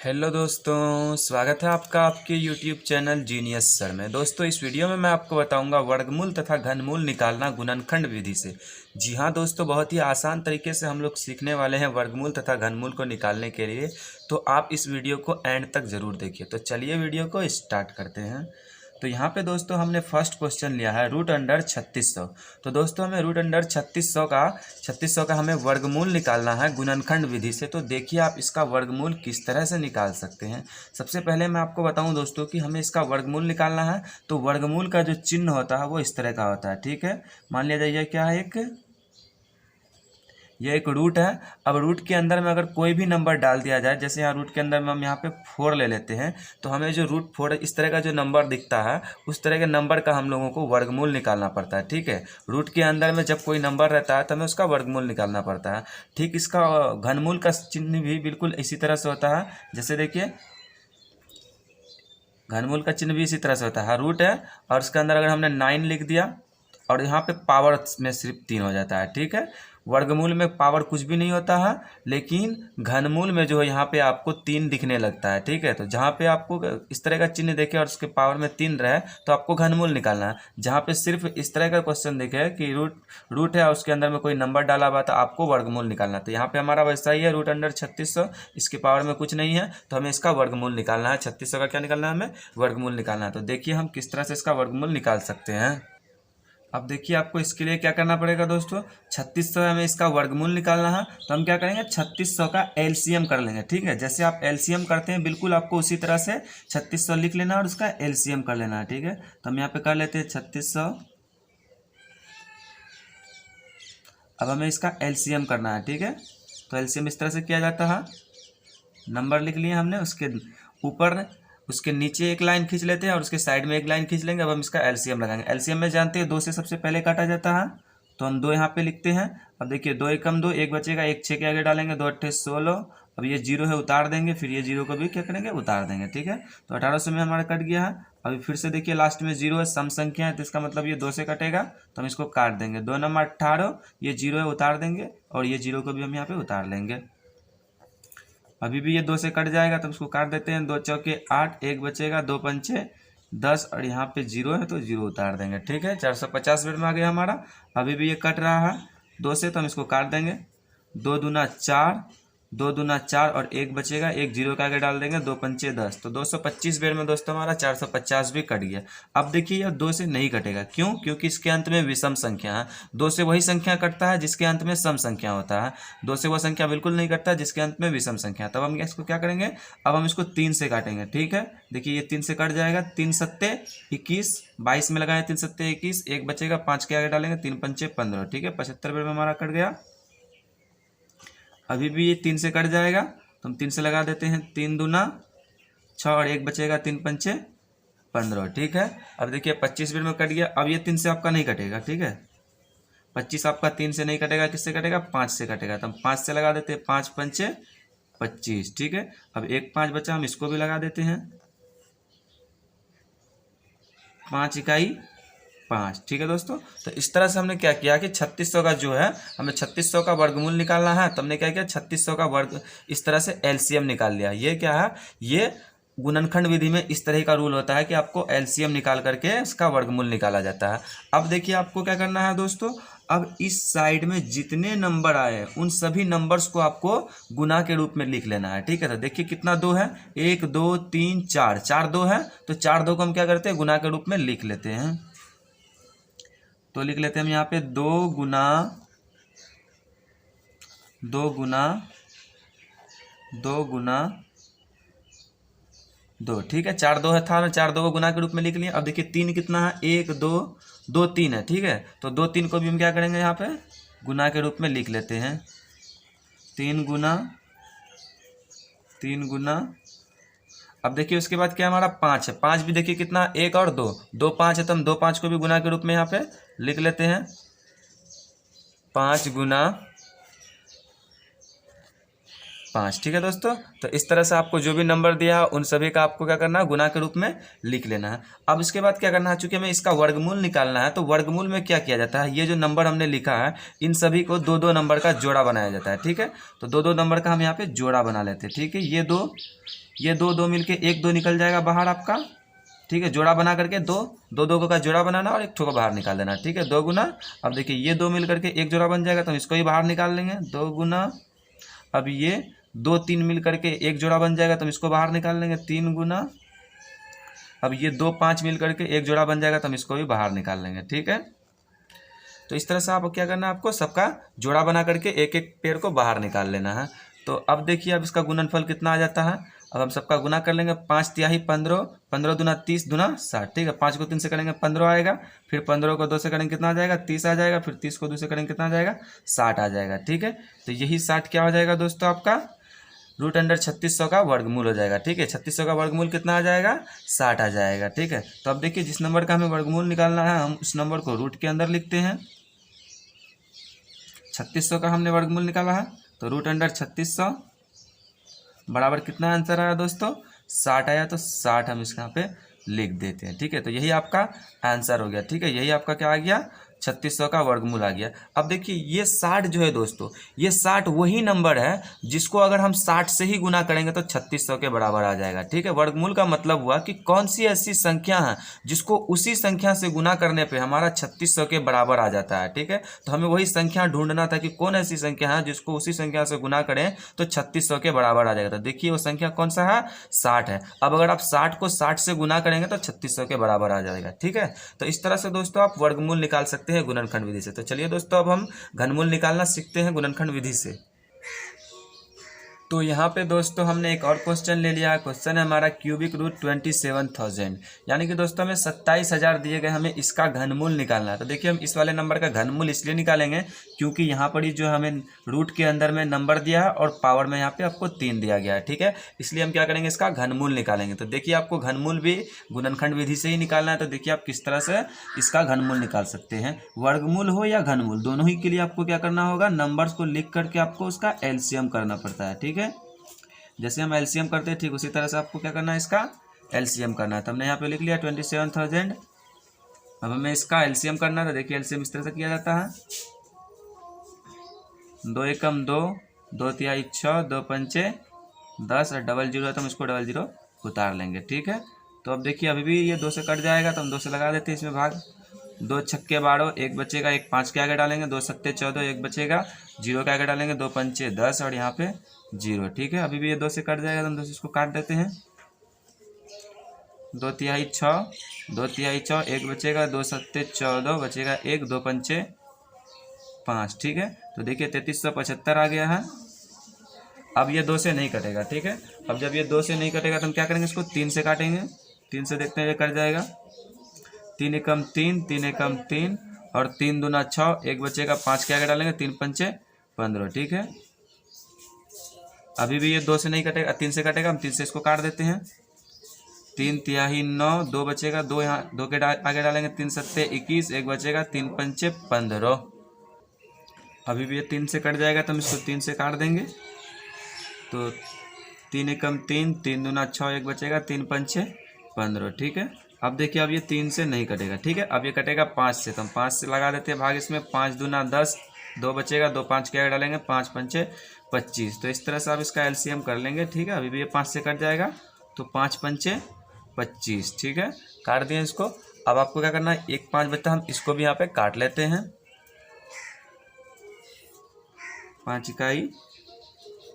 Hello दोस्तों, स्वागत है आपका आपके YouTube चैनल जीनियस सर में। दोस्तों, इस वीडियो में मैं आपको बताऊंगा वर्गमूल तथा घनमूल निकालना गुणनखंड विधि से। जी हाँ दोस्तों, बहुत ही आसान तरीके से हम लोग सीखने वाले हैं वर्गमूल तथा घनमूल को निकालने के लिए। तो आप इस वीडियो को एंड तक ज़रूर देखिए। तो चलिए वीडियो को स्टार्ट करते हैं। तो यहाँ पे दोस्तों हमने फर्स्ट क्वेश्चन लिया है रूट अंडर 3600। तो दोस्तों हमें रूट अंडर 3600 का हमें वर्गमूल निकालना है गुणनखंड विधि से। तो देखिए आप इसका वर्गमूल किस तरह से निकाल सकते हैं। सबसे पहले मैं आपको बताऊं दोस्तों कि हमें इसका वर्गमूल निकालना है। तो वर्गमूल का जो चिन्ह होता है वो इस तरह का होता है, ठीक है। मान लिया जाइए क्या है, ये एक रूट है। अब रूट के अंदर में अगर कोई भी नंबर डाल दिया जाए, जैसे यहाँ रूट के अंदर में हम यहाँ पे 4 ले लेते हैं, तो हमें जो रूट 4 इस तरह का जो नंबर दिखता है उस तरह के नंबर का हम लोगों को वर्गमूल निकालना पड़ता है, ठीक है। रूट के अंदर में जब कोई नंबर रहता है तो हमें उसका वर्गमूल निकालना पड़ता है। ठीक इसका घनमूल का चिन्ह भी बिल्कुल इसी तरह से होता है। जैसे देखिए घनमूल का चिन्ह भी इसी तरह से होता है। रूट है और उसके अंदर अगर हमने 9 लिख दिया और यहाँ पे पावर में सिर्फ 3 हो जाता है, ठीक है। वर्गमूल में पावर कुछ भी नहीं होता है, लेकिन घनमूल में जो है यहाँ पे आपको 3 दिखने लगता है, ठीक है। तो जहाँ पे आपको इस तरह का चिन्ह देखे और उसके पावर में 3 रहे तो आपको घनमूल निकालना है। जहाँ पे सिर्फ इस तरह का क्वेश्चन देखे कि रूट है और उसके अंदर में कोई नंबर डाला हुआ तो आपको वर्गमूल निकालना है। तो यहाँ पे हमारा वैसा ही है, रूट अंडर 3600, इसके पावर में कुछ नहीं है तो हमें इसका वर्गमूल निकालना है। 3600 का क्या निकालना है, हमें वर्गमूल निकालना है। तो देखिए हम किस तरह से इसका वर्गमूल निकाल सकते हैं। अब देखिए आपको इसके लिए क्या करना पड़ेगा दोस्तों, 3600 हमें इसका वर्गमूल निकालना है। तो हम क्या करेंगे, 3600 का एलसीएम कर लेंगे, ठीक है। जैसे आप एलसीएम करते हैं बिल्कुल आपको उसी तरह से 3600 लिख लेना और उसका एलसीएम कर लेना है, ठीक है। तो हम यहाँ पे कर लेते हैं 3600। अब हमें इसका एलसीएम करना है, ठीक है। तो एलसीएम इस तरह से किया जाता है। नंबर लिख लिए हमने, उसके ऊपर उसके नीचे एक लाइन खींच लेते हैं और उसके साइड में एक लाइन खींच लेंगे। अब हम इसका एलसीएम लगाएंगे। एलसीएम में जानते हैं 2 से सबसे पहले काटा जाता है, तो हम 2 यहाँ पे लिखते हैं। अब देखिए 2 एकम 2, एक बचेगा, एक 6 के आगे डालेंगे, 2 अट्ठे 16। अब ये 0 है, उतार देंगे, फिर ये 0 को भी क्या करेंगे, उतार देंगे, ठीक है। तो 1800 में हमारा कट गया है। अभी फिर से देखिए लास्ट में 0 है, सम संख्या है तो इसका मतलब ये 2 से कटेगा, तो हम इसको काट देंगे। 2 नंबर 18, ये 0 है, उतार देंगे और ये 0 को भी हम यहाँ पे उतार लेंगे। अभी भी ये 2 से कट जाएगा तो उसको काट देते हैं। 2 चौके 8, एक बचेगा, 2 पंचे 10 और यहाँ पे 0 है तो 0 उतार देंगे, ठीक है। 450 मिनट में आ गया हमारा। अभी भी ये कट रहा है 2 से, तो हम इसको काट देंगे। 2 दूना 4, 2 दूना 4 और एक बचेगा, एक 0 के आगे डाल देंगे, 2 पंचे 10, तो 225 बेर में दोस्तों हमारा 450 भी कट गया। अब देखिए यह 2 से नहीं कटेगा, क्यों? क्योंकि इसके अंत में विषम संख्या है। 2 से वही संख्या कटता है जिसके अंत में सम संख्या होता है। 2 से वह संख्या बिल्कुल नहीं कटता जिसके अंत में विषम संख्या। तब हम इसको क्या करेंगे, अब हम इसको 3 से काटेंगे, ठीक है। देखिए ये 3 से कट जाएगा, 3 सत्ते 21, 22 में लगाए 3 सत्ते 21, एक बचेगा, 5 के आगे डालेंगे, 3 पंचे 15, ठीक है। 75 बेर में हमारा कट गया। अभी भी ये 3 से कट जाएगा तो हम 3 से लगा देते हैं, 3 दूना 6 और एक बचेगा, 3 पंचे 15, ठीक है। अब देखिए 25 मिनट में कट गया। अब ये 3 से आपका नहीं कटेगा, ठीक है। 25 आपका 3 से नहीं कटेगा, किससे कटेगा, 5 से कटेगा। तो हम 5 से लगा देते हैं, 5 पंचे 25, ठीक है। अब एक 5 बचा, हम इसको भी लगा देते हैं, 5 इकाई 5, ठीक है दोस्तों। तो इस तरह से हमने क्या किया कि 3600 का जो है, हमें 3600 का वर्गमूल निकालना है। तो हमने क्या किया, 3600 का वर्ग इस तरह से एलसीएम निकाल लिया। ये क्या है, ये गुणनखंड विधि में इस तरह का रूल होता है कि आपको एलसीएम निकाल करके इसका वर्गमूल निकाला जाता है। अब देखिए आपको क्या करना है दोस्तों, अब इस साइड में जितने नंबर आए उन सभी नंबर्स को आपको गुना के रूप में लिख लेना है, ठीक है। तो देखिए कितना 2 है, 1 2 3 4, 4 2 है, तो 4 2 को हम क्या करते हैं, गुना के रूप में लिख लेते हैं। तो लिख लेते हैं हम यहाँ पे 2 गुना 2 गुना 2 गुना 2, ठीक है। 4 2 है था, 4 2 को गुना के रूप में लिख लिया। अब देखिए 3 कितना है, 1 2 2 3 है, ठीक है। तो 2 3 को भी हम क्या करेंगे, यहाँ पे गुना के रूप में लिख लेते हैं। 3 गुना 3 गुना। अब देखिए उसके बाद क्या हमारा 5 है। 5 भी देखिए कितना, 1 और 2, 2 5 है, तो हम 2 5 को भी गुना के रूप में यहाँ पे लिख लेते हैं। 5 गुना 5। ठीक है दोस्तों, तो इस तरह से आपको जो भी नंबर दिया है उन सभी का आपको क्या करना है, गुना के रूप में लिख लेना है। अब इसके बाद क्या करना है, चूंकि हमें इसका वर्गमूल निकालना है तो वर्गमूल में क्या किया जाता है, ये जो नंबर हमने लिखा है इन सभी को 2-2 नंबर का जोड़ा बनाया जाता है। ठीक है, तो 2-2 नंबर का हम यहाँ पे जोड़ा बना लेते हैं। ठीक है, ये दो दो मिलके 1-2 निकल जाएगा बाहर आपका। ठीक है, जोड़ा बना करके दो का जोड़ा बनाना और एक ठो को बाहर निकाल देना। ठीक है, 2 गुना, अब देखिए ये 2 मिल करके एक जोड़ा बन जाएगा तो हम इसको ही बाहर निकाल लेंगे, 2 गुना। अब ये 2-3 मिल करके एक जोड़ा बन जाएगा तो हम इसको बाहर निकाल लेंगे, 3 गुना। अब ये 2-5 मिल करके एक जोड़ा बन जाएगा तो हम इसको भी बाहर निकाल लेंगे। ठीक है, तो इस तरह से आप क्या करना है, आपको सबका जोड़ा बना करके एक एक पेड़ को बाहर निकाल लेना है। तो अब देखिए अब इसका गुणनफल कितना आ जाता है। अब हम सबका गुना कर लेंगे, 5 तिहाई 15, 15 दूना 30 दूना 60। ठीक है, 5 को 3 से करेंगे 15 आएगा, फिर 15 को 2 से करेंगे कितना आ जाएगा, 30 आ जाएगा, फिर 30 को 2 से करेंगे कितना आ जाएगा, 60 आ जाएगा। ठीक है, तो यही 60 क्या हो जाएगा दोस्तों, आपका √3600 का वर्गमूल हो जाएगा। ठीक है, 3600 का वर्गमूल कितना आ जाएगा, 60 आ जाएगा। ठीक है, तो अब देखिए जिस नंबर का हमें वर्गमूल निकालना है हम उस नंबर को रूट के अंदर लिखते हैं। 3600 का हमने वर्गमूल निकाला है तो √3600 बराबर कितना आंसर आया दोस्तों, 60 आया। तो 60 हम इसके यहाँ पे लिख देते हैं। ठीक है, तो यही आपका आंसर हो गया। ठीक है, यही आपका क्या आ गया, 3600 का वर्गमूल आ गया। अब देखिए ये 60 जो है दोस्तों, ये 60 वही नंबर है जिसको अगर हम 60 से ही गुना करेंगे तो 3600 के बराबर आ जाएगा। ठीक है, वर्गमूल का मतलब हुआ कि कौन सी ऐसी संख्या है जिसको उसी संख्या से गुना करने पे हमारा 3600 के बराबर आ जाता है। ठीक है, तो हमें वही संख्या ढूंढना था कि कौन ऐसी संख्या है जिसको उसी संख्या से गुना करें तो 3600 के बराबर आ जाएगा। तो देखिए वो संख्या कौन सा है, 60 है। अब अगर आप 60 को 60 से गुना करेंगे तो 3600 के बराबर आ जाएगा। ठीक है, तो इस तरह से दोस्तों आप वर्गमूल निकाल सकते हैं गुणनखंड विधि से। तो चलिए दोस्तों अब हम घनमूल निकालना सीखते हैं गुणनखंड विधि से। तो यहाँ पे दोस्तों हमने एक और क्वेश्चन ले लिया है। क्वेश्चन है हमारा क्यूबिक रूट 27,000, यानी कि दोस्तों हमें 27,000 दिए गए, हमें इसका घनमूल निकालना है। तो देखिए हम इस वाले नंबर का घनमूल इसलिए निकालेंगे क्योंकि यहाँ पर ही जो हमें रूट के अंदर में नंबर दिया है और पावर में यहाँ पे आपको 3 दिया गया है। ठीक है, इसलिए हम क्या करेंगे, इसका घनमूल निकालेंगे। तो देखिए आपको घनमूल भी गुणनखंड विधि से ही निकालना है। तो देखिए आप किस तरह से इसका घनमूल निकाल सकते हैं। वर्गमूल हो या घनमूल दोनों ही के लिए आपको क्या करना होगा, नंबर्स को लिख करके आपको उसका एलसीएम करना पड़ता है। ठीक है, जैसे हम एलसीएम करते हैं ठीक उसी तरह से आपको क्या करना है, इसका एलसीएम करना है। तो हमने यहाँ पे लिख लिया 27,000। अब हमें इसका एलसीएम करना है। तो देखिए एलसीएम इस तरह से किया जाता है, 2 एकम 2, 2 तिहाई 6, 2 पंचे 10 और डबल जीरो है तो हम इसको डबल जीरो उतार लेंगे। ठीक है, तो अब देखिए अभी भी ये 2 से कट जाएगा तो हम 2 से लगा देते हैं इसमें भाग। 2 छक्के 12, 1 बचेगा, 1 5 के आगे डालेंगे, 2 सत्ते 14, 1 बचेगा, 0 के आगे डालेंगे, 2 पंचे 10 और यहाँ पे 0। ठीक है, अभी भी ये 2 से कट जाएगा तो हम 2 से इसको काट देते हैं। 2 तिहाई 6, 2 तिहाई 6, 1 बचेगा, 2 सत्ते 14 बचेगा 1, 2 पंचे 5। ठीक है, तो देखिए 3375 आ गया है। अब ये 2 से नहीं कटेगा। ठीक है, अब जब ये 2 से नहीं कटेगा तो हम क्या करेंगे, इसको 3 से काटेंगे। 3 से देखते हैं ये कट जाएगा, 3 एकम 3, 3 एकम 3 और 3 दूना 6, 1 बचेगा, 5 के आगे डालेंगे, 3 पंचे 15। ठीक है, अभी भी ये 2 से नहीं कटेगा, 3 से कटेगा, हम 3 से इसको काट देते हैं। 3 तिहाई 9, 2 बचेगा, 2 यहाँ 2 के आगे डालेंगे, 3 सत्ते 21, 1 बचेगा, 3 पंचे 15। अभी भी ये 3 से कट जाएगा तो हम इसको 3 से काट देंगे। तो 3 एकम 3, 3 दूना 6, 1 बचेगा, 3 पंचे 15। ठीक है, अब देखिए अब ये 3 से नहीं कटेगा। ठीक है, अब ये कटेगा 5 से, तो हम 5 से लगा देते हैं भाग इसमें। 5 दूना 10, 2 बचेगा, 2 5 के आगे डालेंगे, 5 पंचे 25। तो इस तरह से आप इसका एलसीएम कर लेंगे। ठीक है, अभी भी ये 5 से कट जाएगा तो 5 पंचे 25। ठीक है, काट दिए इसको। अब आपको क्या करना है, 1 5 बचता, हम इसको भी यहाँ पे काट लेते हैं। 5 इकाई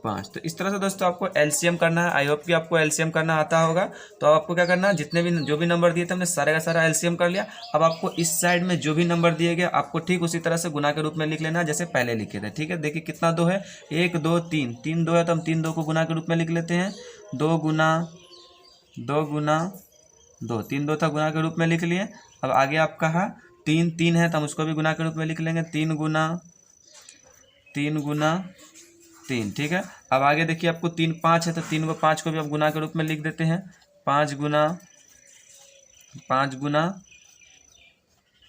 5। तो इस तरह से दोस्तों आपको एलसीएम करना है। आई होप कि आपको एलसीएम करना आता होगा। तो अब आपको क्या करना है, जितने भी जो भी नंबर दिए थे हमने सारे का सारा एलसीएम कर लिया। अब आपको इस साइड में जो भी नंबर दिए गए आपको ठीक उसी तरह से गुना के रूप में लिख लेना है जैसे पहले लिखे थे। ठीक है, देखिए कितना 2 है, 1 2 3, 3 2 है तो हम 3 2 को गुना के रूप में लिख लेते हैं। 2 गुना 2 गुना 2, 3 2 था गुना के रूप में लिख लिए। अब आगे आपका है 3 3 है तो हम उसको भी गुना के रूप में लिख लेंगे, 3 गुना 3। ठीक है, अब आगे देखिए आपको 3 5 है तो 3 को 5 को भी आप गुना के रूप में लिख देते हैं। 5 गुना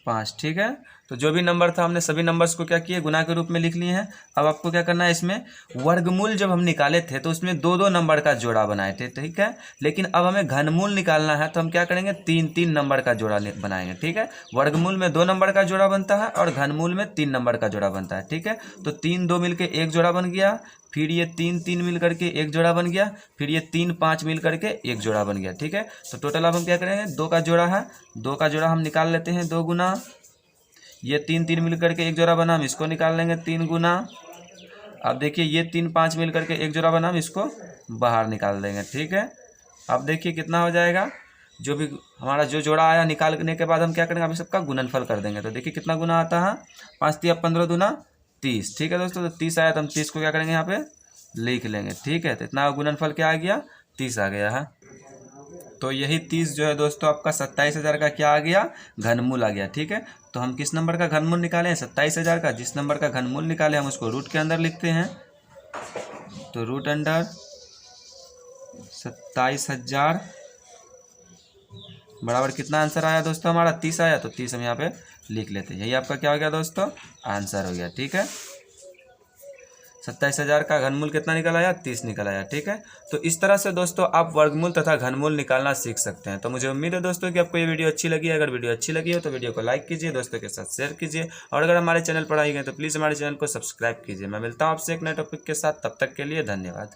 5। ठीक है, तो जो भी नंबर था हमने सभी नंबर्स को क्या किए, गुना के रूप में लिख लिए हैं। अब आपको क्या करना है, इसमें वर्गमूल जब हम निकाले थे तो उसमें 2-2 नंबर का जोड़ा बनाए थे, ठीक है। लेकिन अब हमें घनमूल निकालना है तो हम क्या करेंगे, 3-3 नंबर का जोड़ा बनाएंगे, ठीक है। वर्गमूल में 2 नंबर का जोड़ा बनता है और घनमूल में 3 नंबर का जोड़ा बनता है, ठीक है। तो 3-2 मिल के एक जोड़ा बन गया, फिर ये 3-3 मिल करके एक जोड़ा बन गया, फिर ये 3-5 मिल करके एक जोड़ा बन गया, ठीक है। तो टोटल अब हम क्या करेंगे, 2 का जोड़ा है, 2 का जोड़ा हम निकाल लेते हैं, 2 गुना ये 3-3 मिल करके एक जोड़ा बना, हम इसको निकाल लेंगे 3 गुना। अब देखिए ये 3-5 मिल करके एक जोड़ा बना, हम इसको बाहर निकाल देंगे, ठीक है। अब देखिए कितना हो जाएगा, जो भी हमारा जो जोड़ा आया निकालने के बाद हम क्या करेंगे, अभी सबका गुणनफल कर देंगे। तो देखिए कितना गुना आता है, 5-15 दूना 30, ठीक है दोस्तों। तो 30 आया तो हम 30 को क्या करेंगे, यहाँ पे लिख लेंगे, ठीक है। तो इतना गुणनफल क्या आ गया, 30 आ गया है। तो यही 30 जो है दोस्तों आपका 27,000 का क्या आ गया, घनमूल आ गया, ठीक है। तो हम किस नंबर का घनमूल निकाले हैं, 27,000 का। जिस नंबर का घनमूल निकाले हम उसको रूट के अंदर लिखते हैं। तो रूट अंडर 27,000 बराबर कितना आंसर आया दोस्तों हमारा, 30 आया। तो 30 हम यहाँ पे लिख लेते हैं। यही आपका क्या हो गया दोस्तों, आंसर हो गया, ठीक है। 27,000 का घनमूल कितना निकल आया, 30 निकल आया, ठीक है। तो इस तरह से दोस्तों आप वर्गमूल तथा घनमूल निकालना सीख सकते हैं। तो मुझे उम्मीद है दोस्तों कि आपको ये वीडियो अच्छी लगी है। अगर वीडियो अच्छी लगी हो तो वीडियो को लाइक कीजिए, दोस्तों के साथ शेयर कीजिए, और अगर हमारे चैनल पर आए गए तो प्लीज़ हमारे चैनल को सब्सक्राइब कीजिए। मैं मिलता हूँ आपसे एक नए टॉपिक के साथ, तब तक के लिए धन्यवाद।